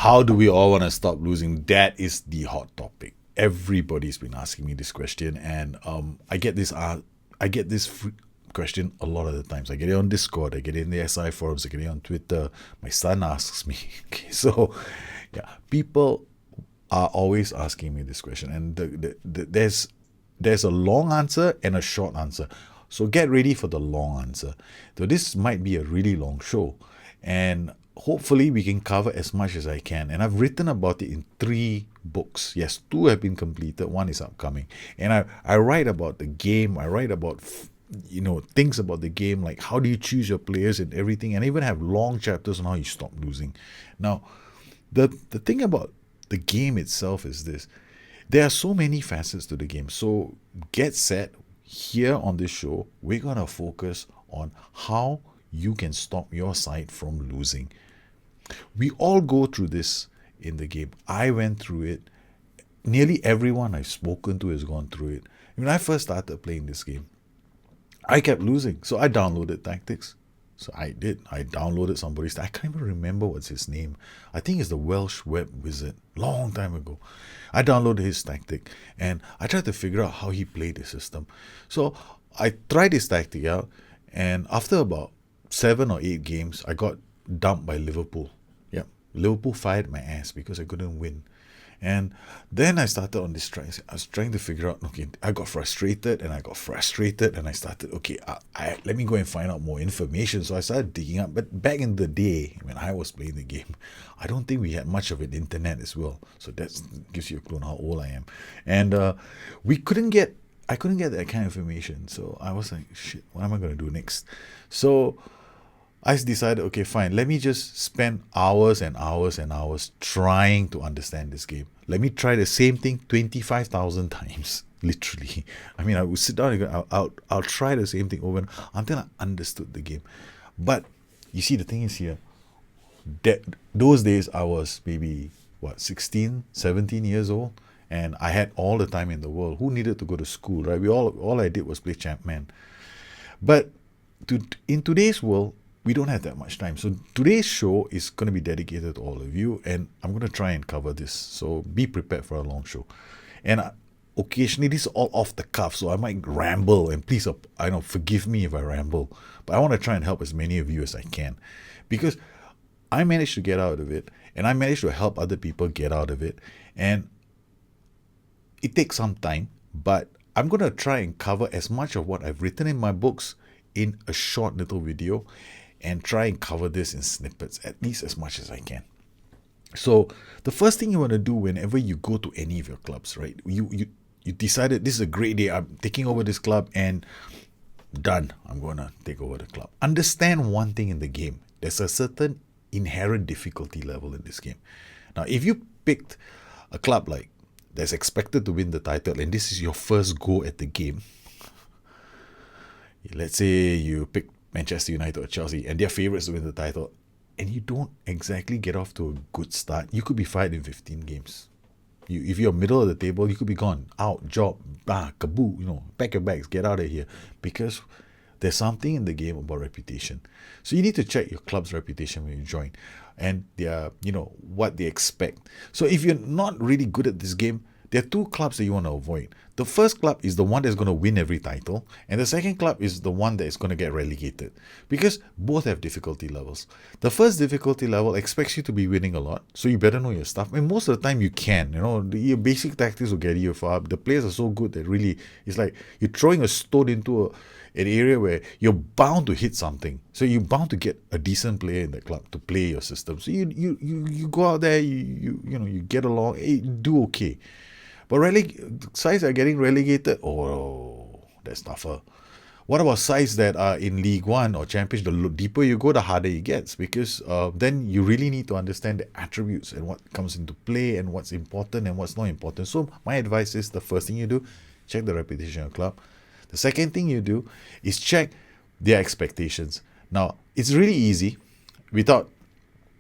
How do we all want to stop losing? That is the hot topic. Everybody's been asking me this question, and I get this question a lot of the times. I get it on Discord, I get it in the SI forums, I get it on Twitter. My son asks me. Okay, so yeah, people are always asking me this question, and there's a long answer and a short answer. So get ready for the long answer. So this might be a really long show, and hopefully we can cover as much as I can. And I've written about it in 3 books. Yes, 2 have been completed, 1 is upcoming. And I write about the game. I write about things about the game, like how do you choose your players and everything, and I even have long chapters on how you stop losing. Now, the thing about the game itself is this: there are so many facets to the game. So get set. Here on this show, we're gonna focus on how you can stop your side from losing. We all go through this in the game. I went through it. Nearly everyone I've spoken to has gone through it. When I first started playing this game, I kept losing. So I downloaded Tactics. So I did. I downloaded somebody's. I can't even remember what's his name. I think it's the Welsh Web Wizard. Long time ago. I downloaded his tactic and I tried to figure out how he played the system. So I tried his tactic out, and after about 7 or 8 games, I got dumped by Liverpool. Yeah, Liverpool fired my ass because I couldn't win. And then I started on this try. I was trying to figure out, okay, I got frustrated and I started, okay, let me go and find out more information. So I started digging up. But back in the day, when I was playing the game, I don't think we had much of an internet as well. So that gives you a clue on how old I am. And I couldn't get that kind of information. So I was like, shit, what am I going to do next? So I decided, okay, fine, let me just spend hours and hours and hours trying to understand this game. Let me try the same thing 25,000 times, literally. I mean, I would sit down and go, I'll try the same thing over until I understood the game. But you see, the thing is here, those days I was maybe, 16, 17 years old, and I had all the time in the world. Who needed to go to school, right? All I did was play Champman. But in today's world, we don't have that much time. So today's show is going to be dedicated to all of you, and I'm going to try and cover this. So be prepared for a long show. And occasionally, this is all off the cuff, so I might ramble, and please, forgive me if I ramble. But I want to try and help as many of you as I can, because I managed to get out of it, and I managed to help other people get out of it. And it takes some time, but I'm going to try and cover as much of what I've written in my books in a short little video, and try and cover this in snippets, at least as much as I can. So the first thing you want to do whenever you go to any of your clubs, right? You decided this is a great day. I'm taking over this club, and done. I'm going to take over the club. Understand one thing in the game. There's a certain inherent difficulty level in this game. Now, if you picked a club like that's expected to win the title, and this is your first go at the game, let's say you pick Manchester United or Chelsea, and they're favourites to win the title, and you don't exactly get off to a good start, you could be fired in 15 games. If you're middle of the table, you could be gone, out, job, kaboo, pack your bags, get out of here. Because there's something in the game about reputation. So you need to check your club's reputation when you join, and their, what they expect. So if you're not really good at this game, there are 2 clubs that you want to avoid. The first club is the one that's going to win every title, and the second club is the one that is going to get relegated, because both have difficulty levels. The first difficulty level expects you to be winning a lot, so you better know your stuff. And most of the time you can, your basic tactics will get you far. The players are so good that really it's like you're throwing a stone into an area where you're bound to hit something. So you're bound to get a decent player in the club to play your system. So you go out there, you get along, you do okay. But sides are getting relegated. Oh, that's tougher. What about sides that are in League One or Championship? The deeper you go, the harder it gets, because then you really need to understand the attributes and what comes into play and what's important and what's not important. So my advice is, the first thing you do, check the reputation of the club. The second thing you do is check their expectations. Now, it's really easy without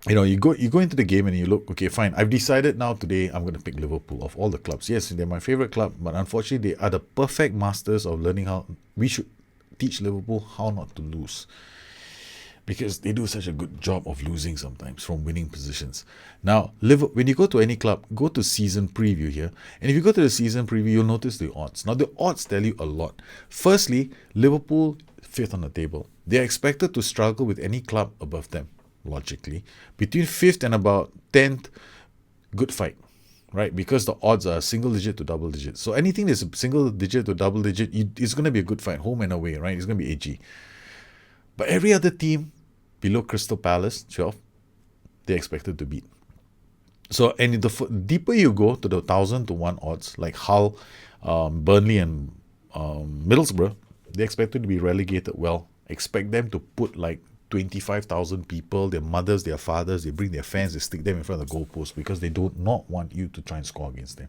you go into the game and you look, okay, fine, I've decided now today I'm going to pick Liverpool of all the clubs. Yes, they're my favorite club, but unfortunately they are the perfect masters of learning how we should teach Liverpool how not to lose. because they do such a good job of losing sometimes from winning positions. Now, when you go to any club, go to season preview here. And if you go to the season preview, you'll notice the odds. Now, the odds tell you a lot. Firstly, Liverpool, fifth on the table. They're expected to struggle with any club above them, logically. Between fifth and about 10th, good fight, right? Because the odds are single digit to double digit. So anything that's a single digit to double digit, it's going to be a good fight, home and away, right? It's going to be edgy. But every other team below Crystal Palace, 12, they're expected to beat. So, and the deeper you go to the 1,000 to 1 odds, like Hull, Burnley, and Middlesbrough, they're expected to be relegated. Well, expect them to put like 25,000 people, their mothers, their fathers, they bring their fans, they stick them in front of the goalpost because they do not want you to try and score against them.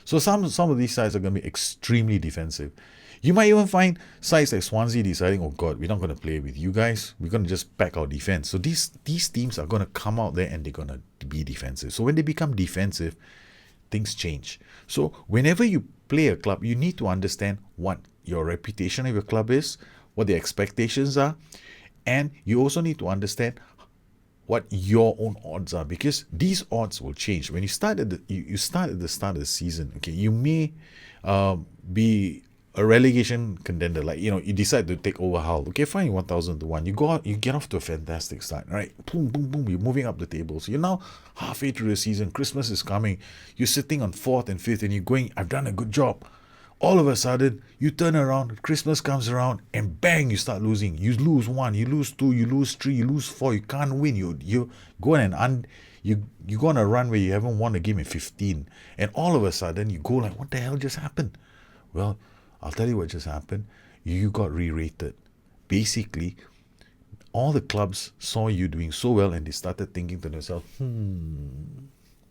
So some of these sides are going to be extremely defensive. You might even find sides like Swansea deciding, oh God, we're not going to play with you guys. We're going to just pack our defense. So these teams are going to come out there and they're going to be defensive. So when they become defensive, things change. So whenever you play a club, you need to understand what your reputation of your club is, what the expectations are, and you also need to understand what your own odds are, because these odds will change. When you start at the start at the start of the season, okay, you may be a relegation contender, like you decide to take over Hull. Okay, fine, 1,000 to 1. You go out, you get off to a fantastic start, right? Boom, boom, boom. You're moving up the table. So you're now halfway through the season. Christmas is coming. You're sitting on 4th and 5th, and you're going, I've done a good job. All of a sudden, you turn around, Christmas comes around, and bang, you start losing. You lose 1, you lose 2, you lose 3, you lose 4. You can't win. You go you go on a run where you haven't won a game in 15, and all of a sudden you go like, what the hell just happened? Well, I'll tell you what just happened. You got re-rated. Basically, all the clubs saw you doing so well and they started thinking to themselves,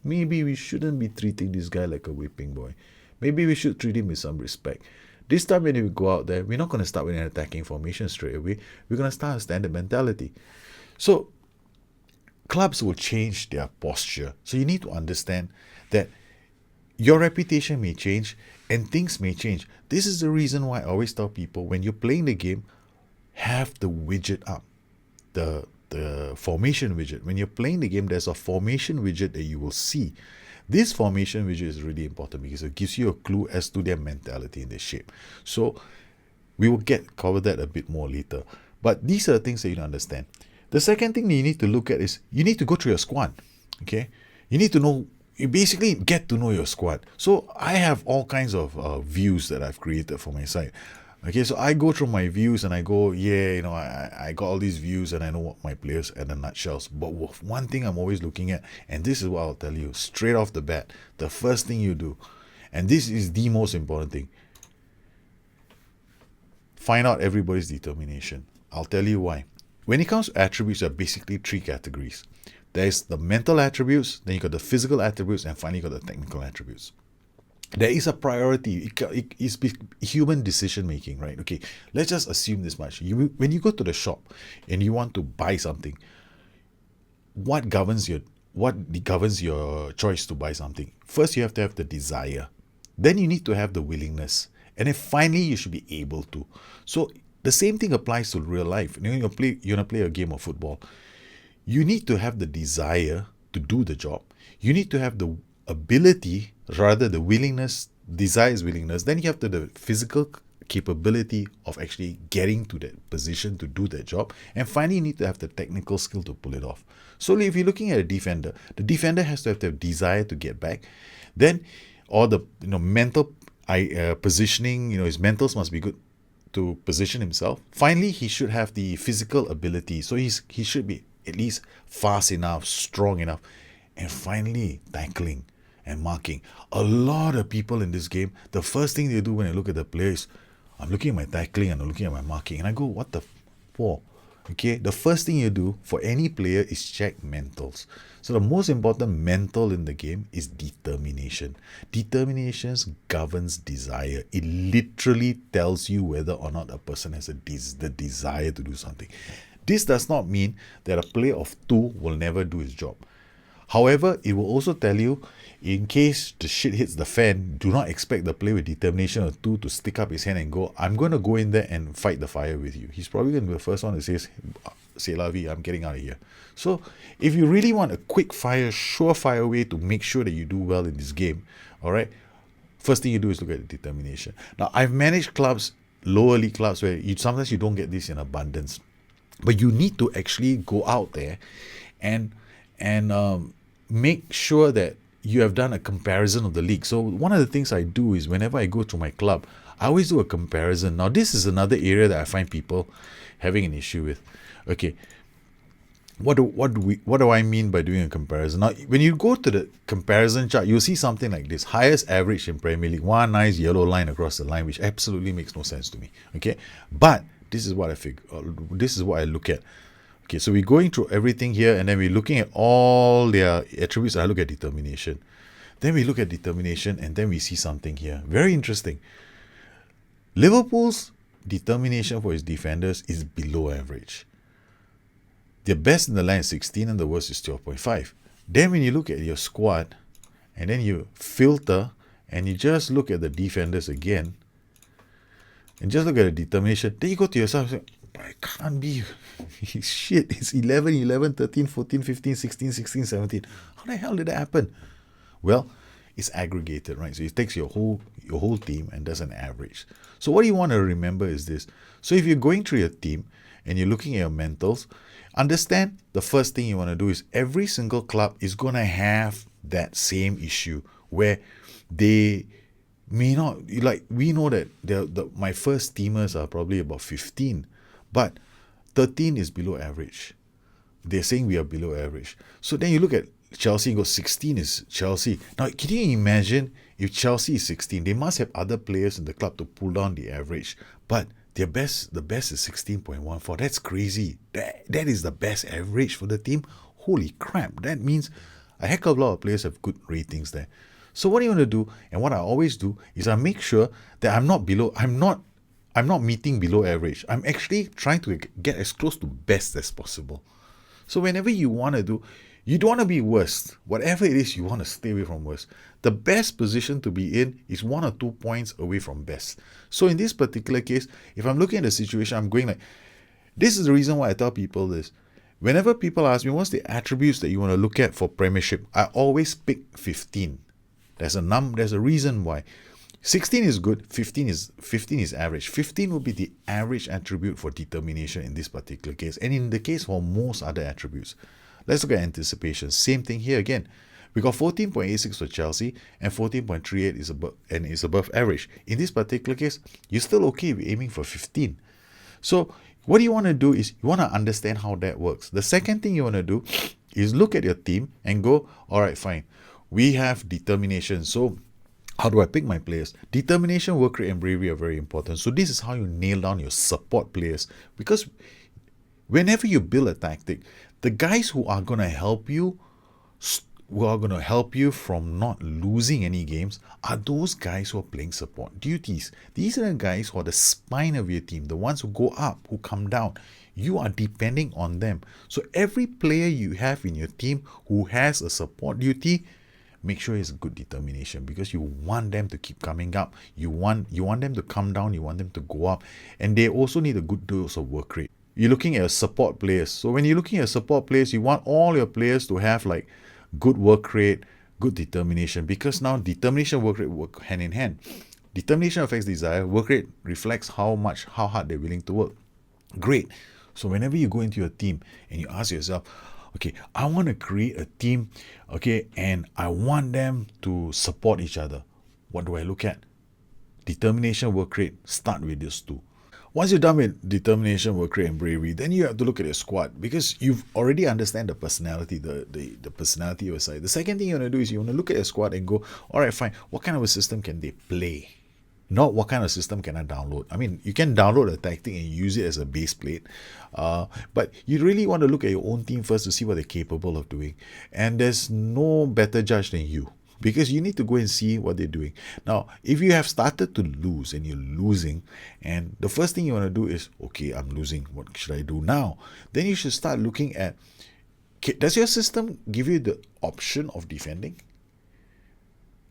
maybe we shouldn't be treating this guy like a whipping boy. Maybe we should treat him with some respect. This time when we go out there, we're not going to start with an attacking formation straight away. We're going to start a standard mentality. So clubs will change their posture. So you need to understand that your reputation may change and things may change. This is the reason why I always tell people, when you're playing the game, have the widget up, the formation widget. When you're playing the game, there's a formation widget that you will see. This formation widget is really important because it gives you a clue as to their mentality and their shape. So we will cover that a bit more later. But these are the things that you need to understand. The second thing that you need to look at is you need to go through your squad. Okay, you need to know. You basically get to know your squad. So I have all kinds of views that I've created for my site. Okay, so I go through my views and I go, I got all these views and I know what my players at the nutshells. But one thing I'm always looking at, and this is what I'll tell you straight off the bat, the first thing you do, and this is the most important thing, find out everybody's determination. I'll tell you why. When it comes to attributes, there are basically 3 categories. There's the mental attributes, then you got the physical attributes, and finally you got the technical attributes. There is a priority. It is human decision making, right? Okay, let's just assume this much. When you go to the shop and you want to buy something, what governs your choice to buy something? First, you have to have the desire. Then you need to have the willingness, and then finally you should be able to. So the same thing applies to real life. You want to play a game of football. You need to have the desire to do the job. You need to have the ability, rather the willingness. Desire is willingness. Then you have the physical capability of actually getting to that position to do that job. And finally, you need to have the technical skill to pull it off. So if you're looking at a defender, the defender has to have the desire to get back. Then, or the mental positioning, his mentals must be good to position himself. Finally, he should have the physical ability. So he should be at least fast enough, strong enough. And finally, tackling and marking. A lot of people in this game, the first thing they do when I look at the players, I'm looking at my tackling and I'm looking at my marking. And I go, what the for? Okay, the first thing you do for any player is check mentals. So the most important mental in the game is determination. Determination governs desire. It literally tells you whether or not a person has the desire to do something. This does not mean that a player of 2 will never do his job. However, it will also tell you, in case the shit hits the fan, do not expect the player with determination of 2 to stick up his hand and go, I'm going to go in there and fight the fire with you. He's probably going to be the first one to say, c'est la vie, I'm getting out of here. So if you really want a quick fire, surefire way to make sure that you do well in this game, all right, first thing you do is look at the determination. Now, I've managed clubs, lower league clubs, where sometimes you don't get this in abundance, but you need to actually go out there and make sure that you have done a comparison of the league. So one of the things I do is whenever I go to my club, I always do a comparison. Now, this is another area that I find people having an issue with. Okay, what do I mean by doing a comparison? Now, when you go to the comparison chart, you'll see something like this: highest average in Premier League, one nice yellow line across the line, which absolutely makes no sense to me. Okay, but this is what this is what I look at. Okay, so we're going through everything here, and then we're looking at all their attributes. I look at determination. Then we look at determination, and then we see something here. Very interesting. Liverpool's determination for its defenders is below average. The best in the line is 16, and the worst is 12.5. Then when you look at your squad, and then you filter, and you just look at the defenders again, and just look at the determination, then you go to yourself and say, it can't be. Shit, it's 11, 11, 13, 14, 15, 16, 16, 17. How the hell did that happen? Well, it's aggregated, right? So it takes your whole team and does an average. So what you want to remember is this. So if you're going through your team and you're looking at your mentals, understand the first thing you want to do is every single club is going to have that same issue where they may not, like, we know that my first teamers are probably about 15, but 13 is below average. They're saying we are below average. So then you look at Chelsea and go, 16 is Chelsea. Now, can you imagine if Chelsea is 16? They must have other players in the club to pull down the average. But the best is 16.14. That's crazy. That is the best average for the team. Holy crap. That means a heck of a lot of players have good ratings there. So what do you want to do? And what I always do is I make sure that I'm not meeting below average. I'm actually trying to get as close to best as possible. So whenever you want to do, you don't want to be worst. Whatever it is, you want to stay away from worst. The best position to be in is 1 or 2 points away from best. So in this particular case, if I'm looking at the situation, I'm going like, this is the reason why I tell people this. Whenever people ask me, what's the attributes that you want to look at for Premiership, I always pick 15. There's a reason why. 16 is good, 15 is average. 15 will be the average attribute for determination in this particular case, and in the case for most other attributes. Let's look at anticipation. Same thing here again. We got 14.86 for Chelsea and 14.38 is above average. In this particular case, you're still okay with aiming for 15. So what you want to do is you want to understand how that works. The second thing you want to do is look at your team and go, all right, fine. We have determination. So how do I pick my players? Determination, work rate, and bravery are very important. So this is how you nail down your support players. Because whenever you build a tactic, the guys who are going to help you, from not losing any games, are those guys who are playing support duties. These are the guys who are the spine of your team, the ones who go up, who come down. You are depending on them. So every player you have in your team who has a support duty, make sure it's good determination, because you want them to keep coming up. You want them to come down. You want them to go up. And they also need a good dose of work rate. You're looking at support players. So when you're looking at support players, you want all your players to have like good work rate, good determination, because now determination, work rate work hand in hand. Determination affects desire. Work rate reflects how hard they're willing to work. Great. So whenever you go into your team and you ask yourself, okay, I want to create a team, okay, and I want them to support each other. What do I look at? Determination, work rate. Start with these two. Once you're done with determination, work rate, and bravery, then you have to look at your squad, because you've already understand the personality, the personality of your side. The second thing you want to do is you want to look at your squad and go, all right, fine, what kind of a system can they play? Not what kind of system can I download. I mean, you can download a tactic and use it as a base plate, but you really want to look at your own team first to see what they're capable of doing. And there's no better judge than you, because you need to go and see what they're doing. Now, if you have started to lose and you're losing, and the first thing you want to do is, okay, I'm losing, what should I do now? Then you should start looking at, okay, does your system give you the option of defending?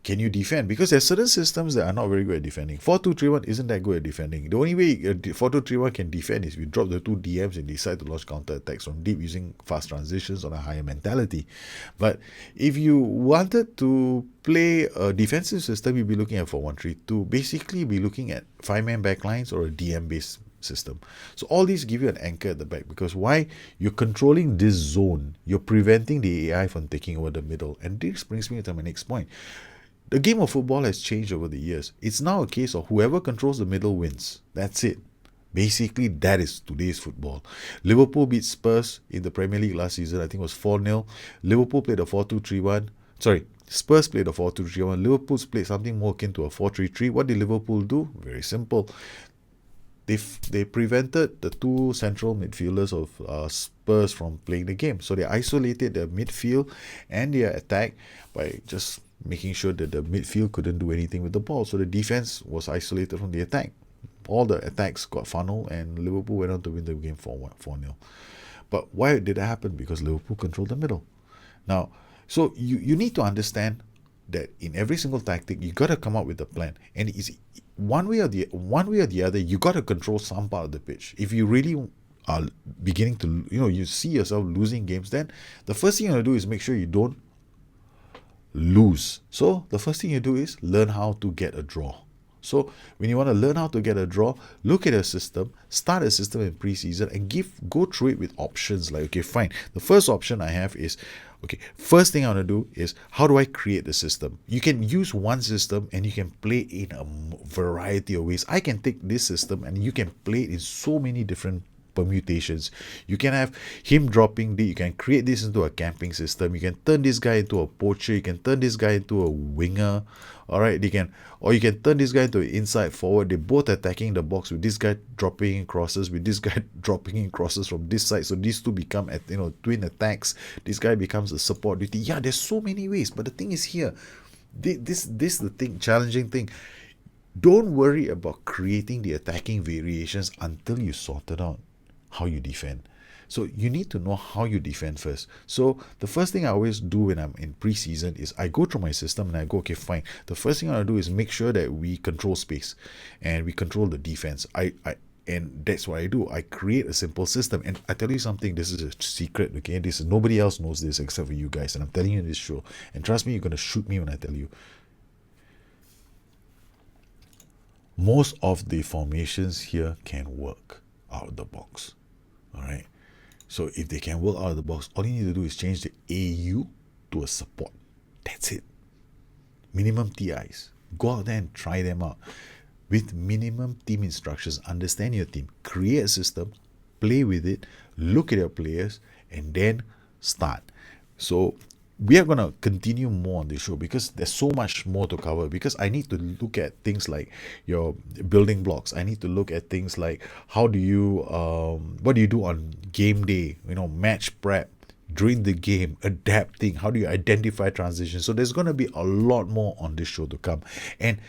Can you defend? Because there's certain systems that are not very good at defending. 4-2-3-1 isn't that good at defending. The only way 4-2-3-1 can defend is if you drop the two DMs and decide to launch counter attacks from deep using fast transitions on a higher mentality. But if you wanted to play a defensive system, you'd be looking at 4-1-3-2. Basically, be looking at 5-man backlines or a DM based system. So all these give you an anchor at the back, because why? You're controlling this zone. You're preventing the AI from taking over the middle. And this brings me to my next point. The game of football has changed over the years. It's now a case of whoever controls the middle wins. That's it. Basically, that is today's football. Liverpool beat Spurs in the Premier League last season. I think it was 4-0. Liverpool played a 4-2-3-1. Sorry, Spurs played a 4-2-3-1. Liverpool's played something more akin to a 4-3-3. What did Liverpool do? Very simple. They prevented the two central midfielders of Spurs from playing the game. So they isolated their midfield and their attack by just making sure that the midfield couldn't do anything with the ball. So the defense was isolated from the attack. All the attacks got funneled and Liverpool went on to win the game 4-0. But why did that happen? Because Liverpool controlled the middle. Now, so you need to understand that in every single tactic, you got to come up with a plan. And it's one way or the other, you got to control some part of the pitch. If you really are beginning to, you see yourself losing games, then the first thing you want to do is make sure you don't lose. So the first thing you do is learn how to get a draw. So when you want to learn how to get a draw, look at a system, start a system in preseason and go through it with options. Like, okay, fine. The first option I have is, okay, first thing I want to do is, how do I create the system? You can use one system and you can play in a variety of ways. I can take this system and you can play it in so many different permutations. You can have him dropping you can create this into a camping system. You can turn this guy into a poacher. You can turn this guy into a winger. All right, you can turn this guy into an inside forward. They're both attacking the box with this guy dropping in crosses, with this guy dropping in crosses from this side. So these two become twin attacks. This guy becomes a support duty. Yeah, there's so many ways. But the thing is here, this the thing, challenging thing. Don't worry about creating the attacking variations until you sort it out how you defend. So you need to know how you defend first. So the first thing I always do when I'm in preseason is I go through my system and I go, okay, fine. The first thing I want to do is make sure that we control space and we control the defense. And that's what I do. I create a simple system. And I tell you something, this is a secret, okay? Nobody else knows this except for you guys. And I'm telling you in this show. And trust me, you're going to shoot me when I tell you. Most of the formations here can work out of the box. All right. So if they can work out of the box, all you need to do is change the AU to a support. That's it. Minimum TIs. Go out there and try them out. With minimum team instructions, understand your team, create a system, play with it, look at your players, and then start. So we are going to continue more on this show because there's so much more to cover, because I need to look at things like your building blocks. I need to look at things like what do you do on game day, match prep, during the game, adapting, how do you identify transitions. So there's going to be a lot more on this show to come. And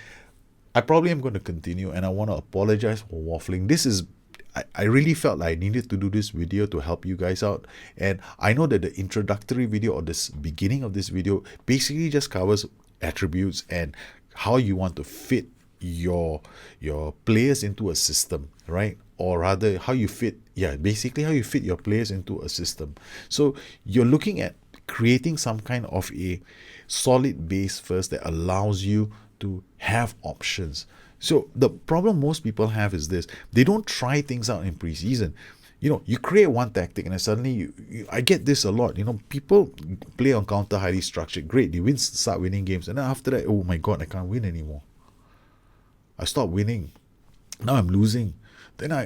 I probably am going to continue, and I want to apologize for waffling. I really felt like I needed to do this video to help you guys out. And I know that the introductory video or this beginning of this video basically just covers attributes and how you want to fit your players into a system, right? Or rather how you fit your players into a system. So you're looking at creating some kind of a solid base first that allows you to have options. So the problem most people have is this: they don't try things out in preseason. You create one tactic and then suddenly I get this a lot. People play on counter highly structured. Great, they start winning games, and then after that, oh my God, I can't win anymore. I stopped winning. Now I'm losing. Then I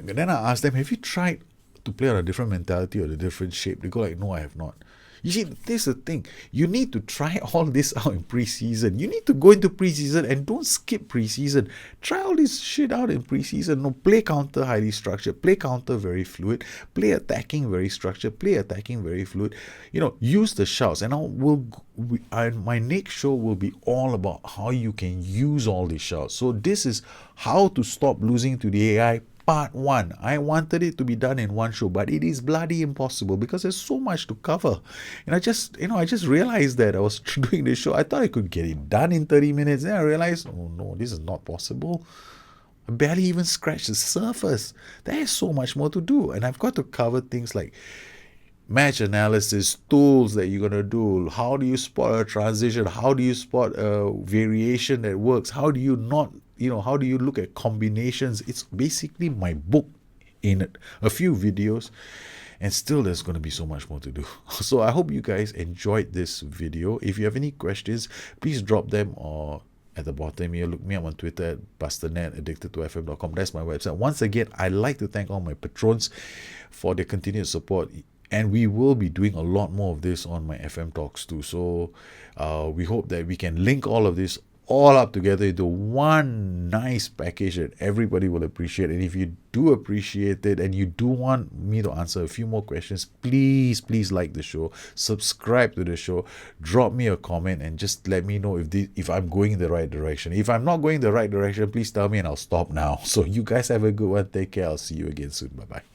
ask them, have you tried to play on a different mentality or a different shape? They go like, no, I have not. You see, this is the thing. You need to try all this out in preseason. You need to go into preseason and don't skip preseason. Try all this shit out in preseason. No, play counter highly structured. Play counter very fluid. Play attacking very structured. Play attacking very fluid. Use the shouts. And my next show will be all about how you can use all these shouts. So this is how to stop losing to the AI part one. I wanted it to be done in one show, but it is bloody impossible because there's so much to cover. And I just realized that I was doing this show. I thought I could get it done in 30 minutes. Then I realized, oh no, this is not possible. I barely even scratched the surface. There is so much more to do. And I've got to cover things like match analysis, tools that you're going to do. How do you spot a transition? How do you spot a variation that works? How do you not, how do you look at combinations? It's basically my book in a few videos. And still, there's going to be so much more to do. So I hope you guys enjoyed this video. If you have any questions, please drop them or at the bottom here. Look me up on Twitter at Bustthenet, addicted2fm.com. That's my website. Once again, I'd like to thank all my patrons for their continued support. And we will be doing a lot more of this on my FM Talks too. So we hope that we can link all of this all up together into one nice package that everybody will appreciate. And if you do appreciate it and you do want me to answer a few more questions, please like the show, subscribe to the show, drop me a comment, and just let me know if I'm going in the right direction. If I'm not going the right direction, please tell me and I'll stop now. So you guys have a good one. Take care. I'll see you again soon. Bye bye.